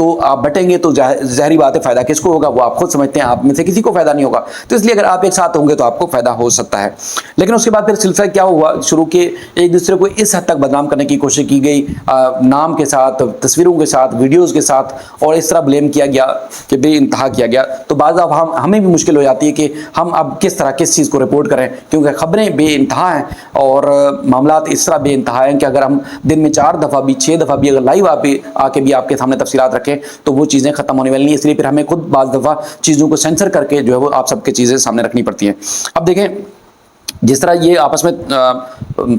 تو آپ بٹیں گے تو ظاہری بات ہے فائدہ کس کو ہوگا وہ آپ خود سمجھتے ہیں, آپ میں سے کسی کو فائدہ نہیں ہوگا. تو اس لیے اگر آپ ایک ساتھ ہوں گے تو آپ کو فائدہ ہو سکتا ہے. لیکن اس کے بعد پھر سلسلہ کیا ہوا شروع کے, ایک دوسرے کو اس حد تک بدنام کرنے کی کوشش کی گئی, نام کے ساتھ, تصویروں کے ساتھ, ویڈیوز کے ساتھ, اور اس طرح بلیم کیا گیا کہ بے انتہا کیا گیا. تو بعض اب ہمیں بھی مشکل ہو جاتی ہے کہ ہم اب کس طرح کس چیز کو رپورٹ کریں, کیونکہ خبریں بے انتہا ہیں اور معاملات اس طرح بے انتہا ہیں کہ اگر ہم دن میں 4 دفعہ بھی 6 دفعہ بھی اگر لائیو آ کے بھی آپ کے سامنے تفصیلات رکھیں تو وہ چیزیں ختم ہونے والی نہیں. اس لیے پھر ہمیں خود بعض دفعہ چیزوں کو سینسر کر کے جو ہے وہ آپ سب کی چیزیں سامنے رکھنی پڑتی ہیں. اب دیکھیں جس طرح یہ آپس میں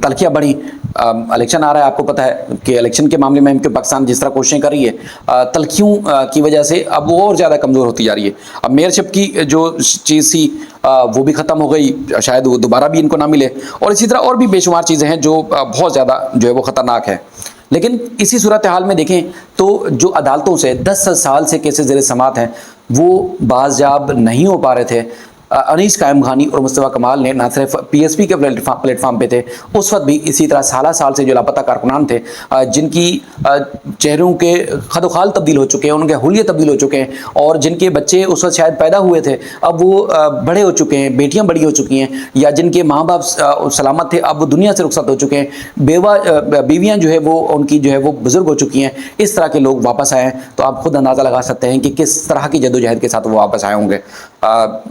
تلخیاں بڑھی, الیکشن آ رہا ہے, آپ کو پتہ ہے کہ الیکشن کے معاملے میں پاکستان جس طرح کوششیں کر رہی ہے, تلخیوں کی وجہ سے اب وہ اور زیادہ کمزور ہوتی جا رہی ہے. اب میئرشپ کی جو چیز تھی وہ بھی ختم ہو گئی, شاید وہ دوبارہ بھی ان کو نہ ملے, اور اسی طرح اور بھی بے شمار چیزیں ہیں جو بہت زیادہ جو ہے وہ خطرناک ہے. لیکن اسی صورتحال میں دیکھیں تو جو عدالتوں سے 10 سال سے کیسز زیر سماعت ہیں وہ بازیاب نہیں ہو پا رہے تھے. انیس قائم خانی اور مصطفیٰ کمال نے نہ صرف پی ایس پی کے پلیٹ فارم پہ تھے, اس وقت بھی اسی طرح سالہ سال سے جو لاپتہ کارکنان تھے جن کی چہروں کے خد و خال تبدیل ہو چکے ہیں, ان کے حلیے تبدیل ہو چکے ہیں, اور جن کے بچے اس وقت شاید پیدا ہوئے تھے اب وہ بڑے ہو چکے ہیں, بیٹیاں بڑی ہو چکی ہیں, یا جن کے ماں باپ سلامت تھے اب وہ دنیا سے رخصت ہو چکے ہیں, بیویاں جو ہے وہ ان کی جو ہے وہ بزرگ ہو چکی ہیں, اس طرح کے لوگ واپس آئے ہیں. تو آپ خود اندازہ لگا سکتے ہیں کہ کس طرح کی جدوجہد کے ساتھ وہ واپس آئے ہوں گے.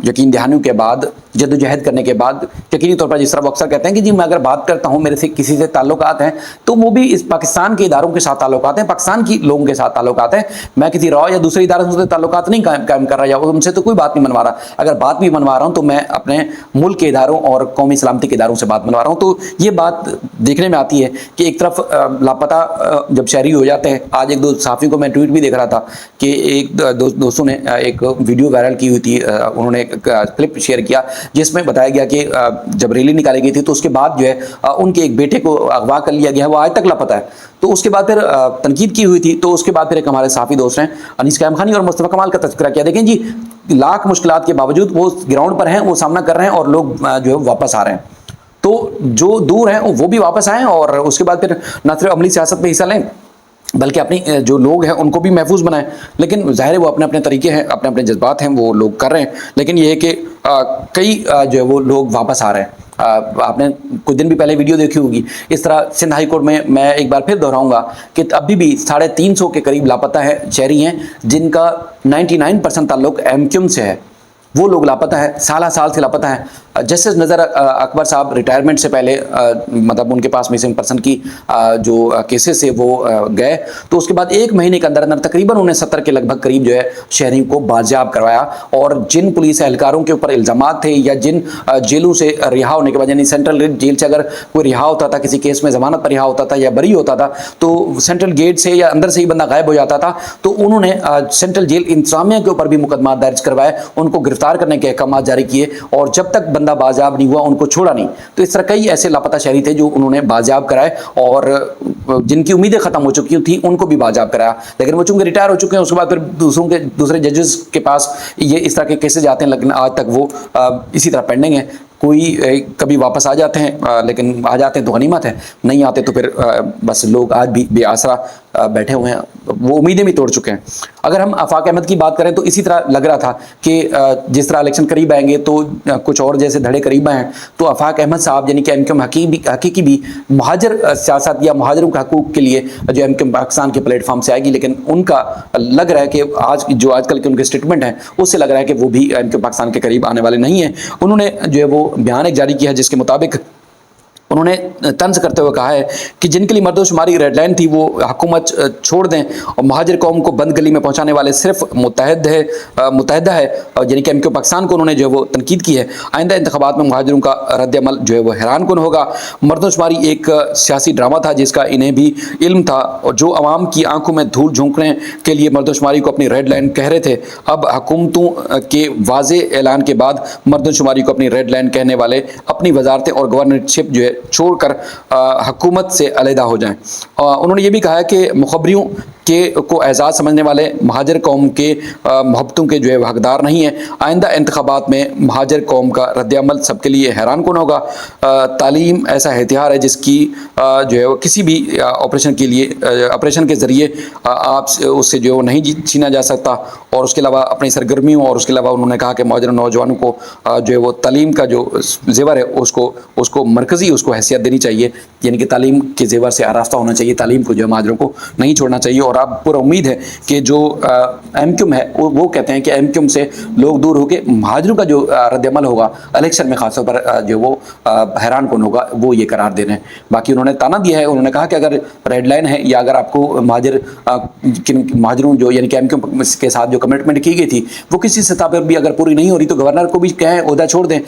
یقین دہانیوں کے بعد, جدوجہد کرنے کے بعد, یقینی طور پر جس طرح وہ اکثر کہتے ہیں کہ جی میں اگر بات کرتا ہوں میرے سے کسی سے تعلقات ہیں تو وہ بھی اس پاکستان کے اداروں کے ساتھ تعلقات ہیں, پاکستان کی لوگوں کے ساتھ تعلقات ہیں, میں کسی را یا دوسرے ادارے سے تعلقات نہیں قائم کر رہا یا ان سے تو کوئی بات نہیں منوا رہا. اگر بات بھی منوا رہا ہوں تو میں اپنے ملک کے اداروں اور قومی سلامتی کے اداروں سے بات منوا رہا ہوں. تو یہ بات دیکھنے میں آتی ہے کہ ایک طرف لاپتہ جب شہری ہو جاتے ہیں, آج ایک دو صحافیوں کو میں ٹویٹ بھی دیکھ رہا تھا کہ ایک دوستوں نے ایک ویڈیو وائرل کی ہوئی تھی, انہوں نے کلپ شیئر کیا جس میں بتایا گیا کہ جب ریلی نکالی گئی تھی تو اس کے بعد جو ہے ان کے ایک بیٹے کو اغوا کر لیا گیا ہے, وہ آج تک لاپتہ ہے. تو اس کے بعد پھر تنقید کی ہوئی تھی, تو اس کے بعد پھر ایک ہمارے صحافی دوست ہیں انیس قائم خانی اور مصطفیٰ کمال کا تذکرہ کیا. دیکھیں جی لاکھ مشکلات کے باوجود وہ گراؤنڈ پر ہیں, وہ سامنا کر رہے ہیں اور لوگ جو ہے واپس آ رہے ہیں. تو جو دور ہیں وہ بھی واپس آئیں اور اس کے بعد پھر نہ صرف عملی سیاست میں حصہ لیں بلکہ اپنی جو لوگ ہیں ان کو بھی محفوظ بنائیں. لیکن ظاہر ہے وہ اپنے اپنے طریقے ہیں, اپنے اپنے جذبات ہیں, وہ لوگ کر رہے ہیں. لیکن یہ ہے کہ کئی جو ہے وہ لوگ واپس آ رہے ہیں. آپ نے کچھ دن بھی پہلے ویڈیو دیکھی ہوگی. اس طرح سندھ ہائی کورٹ میں ایک بار پھر دہراؤں گا کہ ابھی بھی 350 کے قریب لاپتہ ہے شہری ہیں جن کا 99% تعلق ایم کیو ایم سے ہے. وہ لوگ لاپتہ ہیں, سالہ سال سے لاپتہ ہیں. جسٹس نظر اکبر صاحب ریٹائرمنٹ سے پہلے مطلب ان کے پاس مسنگ پرسن کی جو کیسز سے وہ گئے, تو اس کے بعد 1 مہینے کے اندر تقریباً انہیں 70 کے لگ بھگ قریب جو ہے شہریوں کو بازیاب کروایا. اور جن پولیس اہلکاروں کے اوپر الزامات تھے یا جن جیلوں سے رہا ہونے کے بعد, یعنی سینٹرل جیل سے اگر کوئی رہا ہوتا تھا کسی کیس میں ضمانت پر رہا ہوتا تھا یا بری ہوتا تھا تو سینٹرل گیٹ سے یا اندر سے ہی بندہ غائب ہو جاتا تھا, تو انہوں نے سینٹرل جیل انتظامیہ کے اوپر بھی مقدمات درج کروائے, ان کو گرفتار کرنے کے احکامات جاری کیے, اور جب تک بندہ بازیاب نہیں ہوا ان کو چھوڑا نہیں. تو اس طرح کئی ایسے لاپتہ شہری تھے جو انہوں نے بازیاب کرائے, اور جن کی امیدیں ختم ہو چکی تھیں ان کو بھی بازیاب کرایا. لیکن وہ چونکہ ریٹائر ہو چکے ہیں, اس کے بعد پھر دوسرے ججز کے پاس یہ اس طرح کے کیسز آتے ہیں, لیکن آج تک وہ اسی طرح پینڈنگ ہیں. کوئی کبھی واپس آ جاتے ہیں, لیکن آ جاتے ہیں تو غنیمت ہے, نہیں آتے تو پھر بس لوگ آج بھی بے آسرا بیٹھے ہوئے ہیں, وہ امیدیں بھی توڑ چکے ہیں. اگر ہم آفاق احمد کی بات کریں تو اسی طرح لگ رہا تھا کہ جس طرح الیکشن قریب آئیں گے تو کچھ اور جیسے دھڑے قریب آئیں تو آفاق احمد صاحب یعنی کہ ایم کیو ایم حقیقی بھی مہاجر سیاست یا مہاجروں کے حقوق کے لیے جو ایم کیو ایم پاکستان کے پلیٹ فارم سے آئے گی. لیکن ان کا لگ رہا ہے کہ آج کل کے ان کے اسٹیٹمنٹ ہیں اس سے لگ رہا ہے کہ وہ بھی ایم کیو ایم پاکستان کے قریب آنے والے نہیں ہیں. انہوں نے جو ہے وہ بیان ایک جاری کیا ہے جس کے مطابق انہوں نے طنز کرتے ہوئے کہا ہے کہ جن کے لیے مردم شماری ریڈ لائن تھی وہ حکومت چھوڑ دیں, اور مہاجر قوم کو بند گلی میں پہنچانے والے صرف متحدہ ہے, یعنی کہ ایم کیو پاکستان کو انہوں نے جو ہے وہ تنقید کی ہے. آئندہ انتخابات میں مہاجروں کا رد عمل جو ہے وہ حیران کن ہوگا. مردم شماری ایک سیاسی ڈرامہ تھا جس کا انہیں بھی علم تھا, اور جو عوام کی آنکھوں میں دھول جھونکنے کے لیے مردم شماری کو اپنی ریڈ لائن کہہ رہے تھے, اب حکومتوں کے واضح اعلان کے بعد مردم شماری کو اپنی ریڈ لائن کہنے والے اپنی وزارتیں اور گورنرشپ جو ہے چھوڑ کر حکومت سے علیحدہ ہو جائیں۔ انہوں نے یہ بھی کہا ہے کہ مخبریوں کو اعزاز سمجھنے والے مہاجر قوم کے محبتوں کے جو ہے حقدار نہیں ہیں۔ آئندہ انتخابات میں مہاجر قوم کا رد عمل سب کے لیے حیران کن ہوگا۔ تعلیم ایسا ہتھیار ہے جس کی جو ہے وہ کسی بھی آپریشن کے ذریعے آپ اس سے جو ہے نہیں چھینا جا سکتا، اور اس کے علاوہ اپنی سرگرمیوں، اور اس کے علاوہ انہوں نے کہا کہ مہاجر نوجوانوں کو جو ہے وہ تعلیم کا جو زیور ہے اس کو مرکزی اس کو حیثیت دینی چاہیے، یعنی کہ تعلیم کے زیور سے آراستہ ہونا چاہیے، تعلیم کو جو ہے مہاجروں کو نہیں چھوڑنا چاہیے۔ اور آپ پورا امید ہے کہ جو ایم کیو ایم ہے وہ کہتے ہیں کہ ایم کیو ایم سے لوگ دور ہو کے مہاجروں کا جو رد عمل ہوگا الیکشن میں خاص طور پر جو وہ حیران کن ہوگا، وہ یہ قرار دے رہے ہیں۔ باقی انہوں نے تانا دیا ہے، انہوں نے کہا کہ اگر ریڈ لائن ہے یا اگر آپ کو مہاجروں جو یعنی کہ ایم کیو ایم کے ساتھ جو کمٹمنٹ کی گئی تھی وہ کسی سطح پر بھی اگر پوری نہیں ہو رہی تو گورنر کو بھی کہیں عہدہ چھوڑ دیں،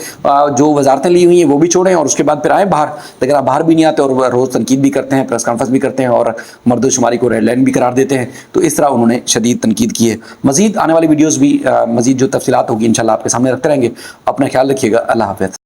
جو وزارتیں لی ہوئی ہیں وہ بھی چھوڑیں، اور اس کے بعد پھر آئیں باہر۔ لیکن آپ باہر بھی نہیں آتے اور روز تنقید بھی کرتے ہیں، پریس کانفرنس بھی کرتے ہیں، اور مرد و شماری کو ریڈ لائن بھی قرار دیتے ہیں۔ تو اس طرح انہوں نے شدید تنقید کی ہے۔ مزید آنے والی ویڈیوز بھی مزید جو تفصیلات ہوگی انشاءاللہ آپ کے سامنے رکھتے رہیں گے۔ اپنا خیال رکھیے گا۔ اللہ حافظ۔